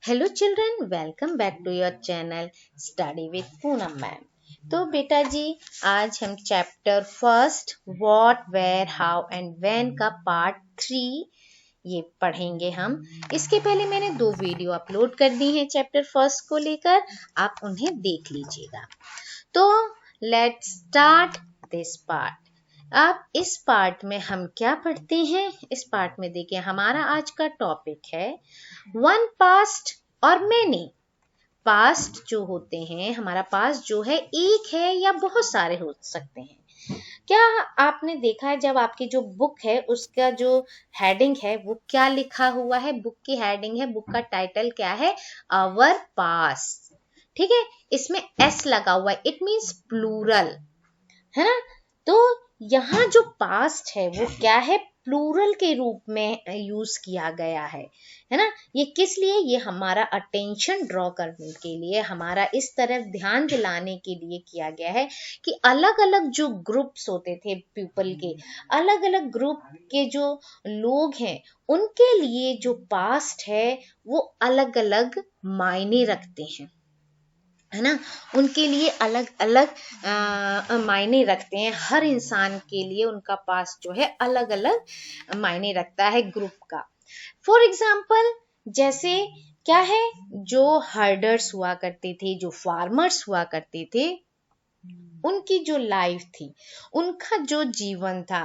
Hello children, welcome back to your channel study with Poonam ma'am. तो बेटा जी, आज हम chapter first what where how and when का पार्ट 3 ये पढ़ेंगे हम। इसके पहले मैंने 2 वीडियो अपलोड कर दी हैं चैप्टर फर्स्ट को लेकर, आप उन्हें देख लीजिएगा। तो लेट्स स्टार्ट दिस पार्ट। अब इस पार्ट में हम क्या पढ़ते हैं? इस पार्ट में देखिए, हमारा आज का टॉपिक है वन पास्ट और मैनी। पास्ट जो होते हैं, हमारा पास्ट जो है एक है या बहुत सारे हो सकते हैं। क्या आपने देखा है, जब आपकी जो बुक है उसका जो हेडिंग है वो क्या लिखा हुआ है? बुक की हेडिंग है, बुक का टाइटल क्या है? Our past. ठीक है, इसमें एस लगा हुआ है, इट मीन्स प्लूरल, है ना। तो यहाँ जो पास्ट है वो क्या है? प्लूरल के रूप में यूज किया गया है ना। ये किस लिए? ये हमारा अटेंशन ड्रॉ करने के लिए, हमारा इस तरफ ध्यान दिलाने के लिए किया गया है कि अलग अलग जो ग्रुप्स होते थे पीपल के, अलग अलग ग्रुप के जो लोग हैं, उनके लिए जो पास्ट है वो अलग अलग मायने रखते हैं, है ना। उनके लिए अलग अलग मायने रखते हैं। हर इंसान के लिए उनका पास्ट जो है अलग अलग मायने रखता है ग्रुप का। फॉर एग्जाम्पल, जैसे क्या है, जो हर्डर्स हुआ करते थे, जो फार्मर्स हुआ करते थे, उनकी जो लाइफ थी, उनका जो जीवन था,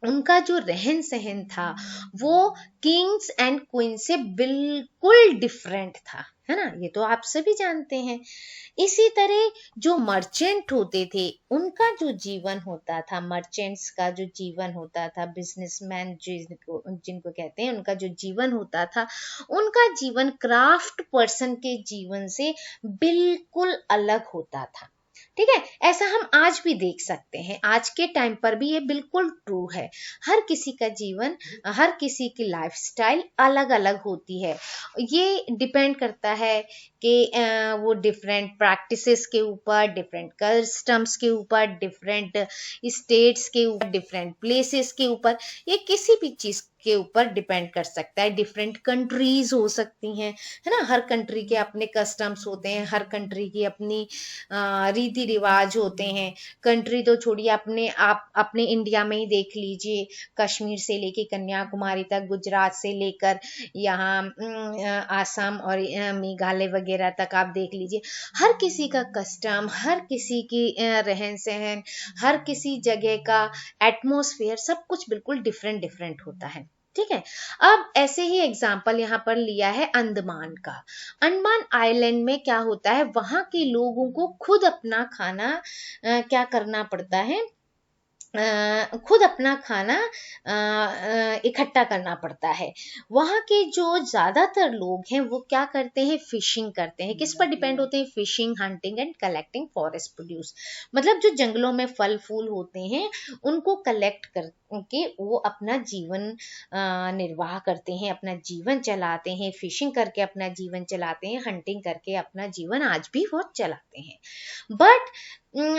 उनका जो रहन सहन था, वो किंग्स एंड क्वीन से बिल्कुल डिफरेंट था, है ना। ये तो आप सभी जानते हैं। इसी तरह जो मर्चेंट होते थे, उनका जो जीवन होता था, मर्चेंट्स का जो जीवन होता था, बिजनेसमैन जिनको कहते हैं, उनका जो जीवन होता था, उनका जीवन क्राफ्ट पर्सन के जीवन से बिल्कुल अलग होता था। ठीक है, ऐसा हम आज भी देख सकते हैं। आज के टाइम पर भी ये बिल्कुल ट्रू है। हर किसी का जीवन, हर किसी की लाइफस्टाइल अलग अलग होती है। ये डिपेंड करता है कि वो डिफरेंट प्रैक्टिसेस के ऊपर, डिफरेंट कस्टम्स के ऊपर, डिफरेंट स्टेट्स के ऊपर, डिफरेंट प्लेसेस के ऊपर, ये किसी भी चीज के ऊपर डिपेंड कर सकता है। डिफरेंट कंट्रीज हो सकती हैं, है ना। हर कंट्री के अपने कस्टम्स होते हैं, हर कंट्री की अपनी रीति रिवाज होते हैं। कंट्री तो छोड़िए, आप अपने इंडिया में ही देख लीजिए, कश्मीर से लेके कन्याकुमारी तक, गुजरात से लेकर यहाँ आसाम और मेघालय वगैरह तक आप देख लीजिए। हर किसी का कस्टम, हर किसी की रहन सहन, हर किसी जगह का एटमॉस्फेयर, सब कुछ बिल्कुल डिफरेंट डिफरेंट होता है। ठीक है, अब ऐसे ही एग्जाम्पल यहाँ पर लिया है अंडमान का। अंडमान आइलैंड में क्या होता है, वहां के लोगों को खुद अपना खाना क्या करना पड़ता है, खुद अपना खाना इकट्ठा करना पड़ता है। वहाँ के जो ज्यादातर लोग हैं वो क्या करते हैं? फिशिंग करते हैं। किस पर डिपेंड होते हैं? Fishing, hunting and collecting forest produce. मतलब जो जंगलों में फल फूल होते हैं, उनको कलेक्ट करके वो अपना जीवन निर्वाह करते हैं, अपना जीवन चलाते हैं। फिशिंग करके अपना जीवन चलाते हैं, हंटिंग करके अपना जीवन आज भी वो चलाते हैं। बट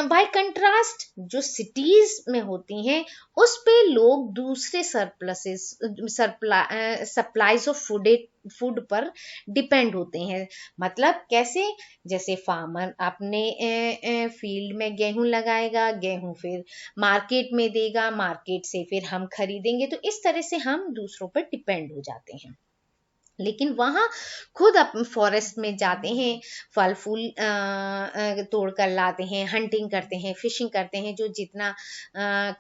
बाय कंट्रास्ट जो सिटीज में होती हैं, उस पे लोग दूसरे सप्लाईज ऑफ फूड पर डिपेंड होते हैं। मतलब कैसे? जैसे फार्मर अपने फील्ड में गेहूं लगाएगा, गेहूं फिर मार्केट में देगा, मार्केट से फिर हम खरीदेंगे। तो इस तरह से हम दूसरों पर डिपेंड हो जाते हैं। लेकिन वहां खुद अपन फॉरेस्ट में जाते हैं, फल फूल तोड़ कर लाते हैं, हंटिंग करते हैं, फिशिंग करते हैं। जो जितना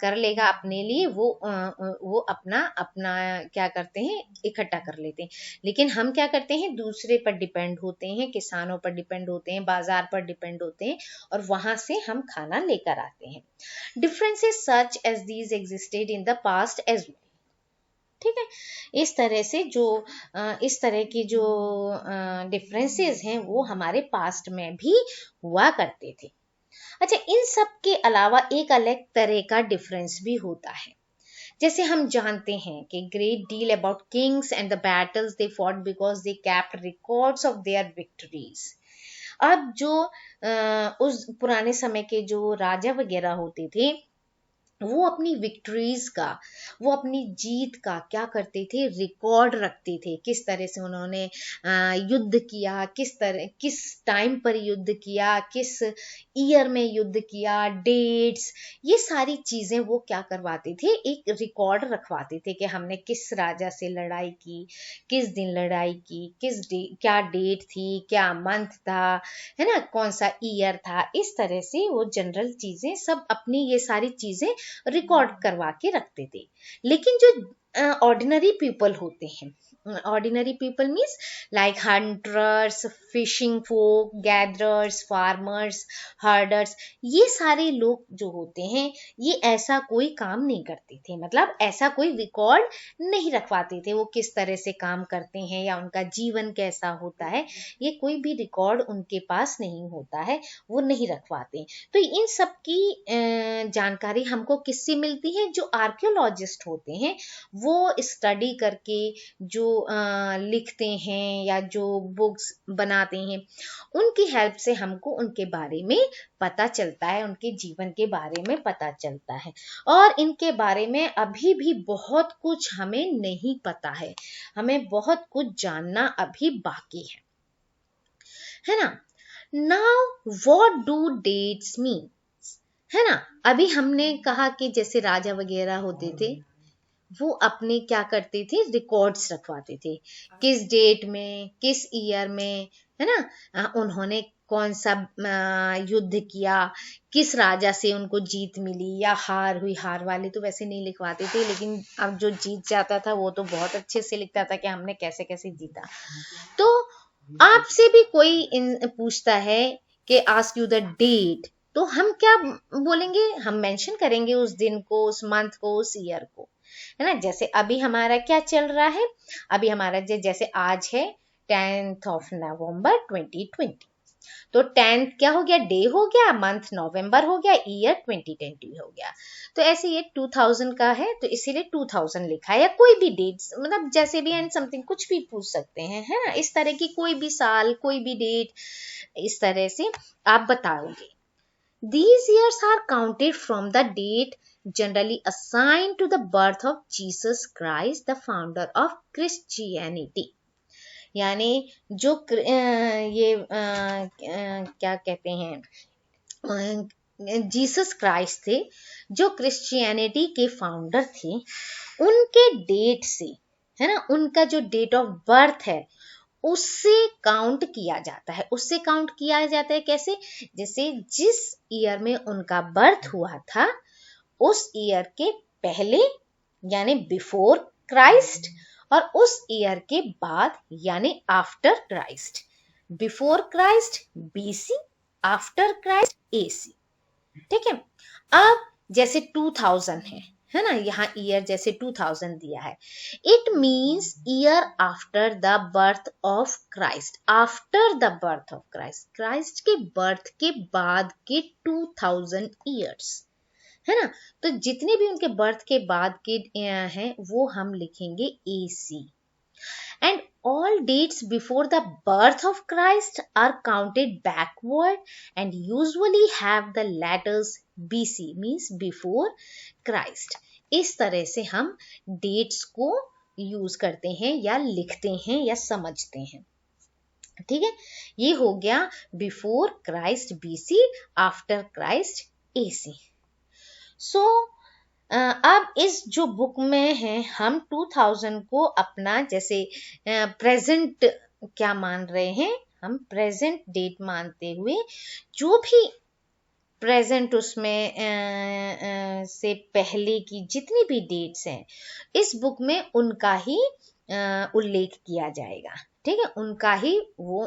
कर लेगा अपने लिए, वो अपना अपना क्या करते हैं? इकट्ठा कर लेते हैं। लेकिन हम क्या करते हैं? दूसरे पर डिपेंड होते हैं, किसानों पर डिपेंड होते हैं, बाजार पर डिपेंड होते हैं, और वहां से हम खाना लेकर आते हैं। Differences such as these existed in the past as well. ठीक है, इस तरह से जो इस तरह की जो डिफरेंसेस हैं वो हमारे पास्ट में भी हुआ करते थे। अच्छा, इन सब के अलावा एक अलग तरह का डिफरेंस भी होता है। जैसे हम जानते हैं कि great deal about Kings and the battles they fought because they kept records of their victories. अब जो उस पुराने समय के जो राजा वगैरह होते थे, वो अपनी विक्ट्रीज का, वो अपनी जीत का क्या करते थे, रिकॉर्ड रखते थे। किस तरह से उन्होंने युद्ध किया, किस तरह किस टाइम पर युद्ध किया, किस ईयर में युद्ध किया, डेट्स, ये सारी चीजें वो क्या करवाते थे, एक रिकॉर्ड रखवाते थे कि हमने किस राजा से लड़ाई की, किस दिन लड़ाई की, क्या डेट थी, क्या मंथ था, है ना, कौन सा ईयर था। इस तरह से वो जनरल चीजें सब अपनी ये सारी चीजें रिकॉर्ड करवा के रखते थे। लेकिन जो ऑर्डिनरी पीपल होते हैं, ordinary people means like hunters, fishing folk, gatherers, farmers, herders, ये सारे लोग जो होते हैं ये ऐसा कोई काम नहीं करते थे, मतलब ऐसा कोई रिकॉर्ड नहीं रखवाते थे। वो किस तरह से काम करते हैं या उनका जीवन कैसा होता है, ये कोई भी रिकॉर्ड उनके पास नहीं होता है, वो नहीं रखवाते। तो इन सब की जानकारी हमको किससे मिलती है, जो आर्कियोलॉजिस्ट होते हैं वो स्टडी करके जो लिखते हैं या जो बुक्स बनाते हैं, उनकी हेल्प से हमको उनके बारे में पता चलता है, उनके जीवन के बारे में पता चलता है। और इनके बारे में अभी भी बहुत कुछ हमें नहीं पता है, हमें बहुत कुछ जानना अभी बाकी है ना। Now what do dates mean, है ना। अभी हमने कहा कि जैसे राजा वगैरह होते थे, वो अपने क्या करते थे, रिकॉर्ड्स रखवाते थे, किस डेट में, किस ईयर में, है ना, उन्होंने कौन सा युद्ध किया, किस राजा से उनको जीत मिली या हार हुई। हार वाले तो वैसे नहीं लिखवाते थे, लेकिन अब जो जीत जाता था वो तो बहुत अच्छे से लिखता था कि हमने कैसे कैसे जीता। तो आपसे भी कोई पूछता है कि आस्क यू द डेट, तो हम क्या बोलेंगे, हम मेंशन करेंगे उस दिन को, उस मंथ को, उस ईयर को, है ना। जैसे अभी हमारा क्या चल रहा है, अभी हमारा जैसे आज है 10th of November 2020, तो 10th क्या हो गया, डे हो गया, मंथ नवंबर हो गया, ईयर 2020 हो गया। तो ऐसे ये 2000 का है तो इसीलिए 2000 लिखा है, या कोई भी डेट, मतलब जैसे भी एंड समथिंग कुछ भी पूछ सकते हैं, है ना। इस तरह की कोई भी साल, कोई भी डेट, इस तरह से आप बताओगे। These years are counted from the date generally assigned to the birth of Jesus Christ, the founder of Christianity. यानी जो क्या कहते हैं, जीसस क्राइस्ट थे, जो क्रिश्चियनिटी के फाउंडर थे, उनके डेट से, है ना, उनका जो डेट ऑफ बर्थ है उससे काउंट किया जाता है। उससे काउंट किया जाता है कैसे, जैसे जिस ईयर में उनका बर्थ हुआ था उस ईयर के पहले यानी बिफोर क्राइस्ट, और उस ईयर के बाद यानी after Christ. Before Christ BC, after Christ AC. ठीक है। अब जैसे 2000 है ना, यहाँ ईयर जैसे 2000 दिया है, it means year after the birth of Christ. After the birth of Christ, Christ के बर्थ के बाद के 2000 ईयर्स, है ना। तो जितने भी उनके बर्थ के बाद के हैं वो हम लिखेंगे AC. And all dates before the birth of Christ are counted backward and usually have the letters BC, means before Christ. इस तरह से हम dates को यूज करते हैं या लिखते हैं या समझते हैं। ठीक है, ये हो गया before Christ BC, after Christ AC. So अब इस जो बुक में है हम 2000 को अपना जैसे प्रेजेंट क्या मान रहे हैं, हम प्रेजेंट डेट मानते हुए जो भी प्रेजेंट उसमें से पहले की जितनी भी डेट्स हैं इस बुक में उनका ही उल्लेख किया जाएगा। ठीक है, उनका ही वो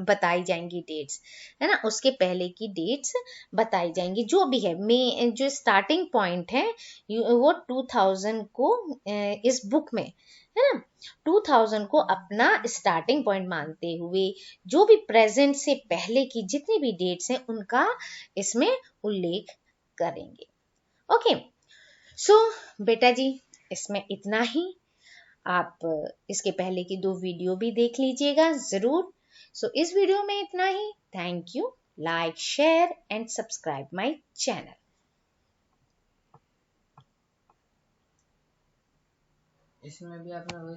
बताई जाएंगी डेट्स, है ना, उसके पहले की डेट्स बताई जाएंगी जो भी है। मैं जो स्टार्टिंग पॉइंट है वो 2000 को इस बुक में, है ना, 2000 को अपना स्टार्टिंग पॉइंट मानते हुए जो भी प्रेजेंट से पहले की जितनी भी डेट्स हैं उनका इसमें उल्लेख करेंगे। ओके, सो बेटा जी इसमें इतना ही। आप इसके पहले की 2 वीडियो भी देख लीजिएगा जरूर। सो इस वीडियो में इतना ही। Thank you. Like, share and subscribe my channel. इसमें भी आपने वही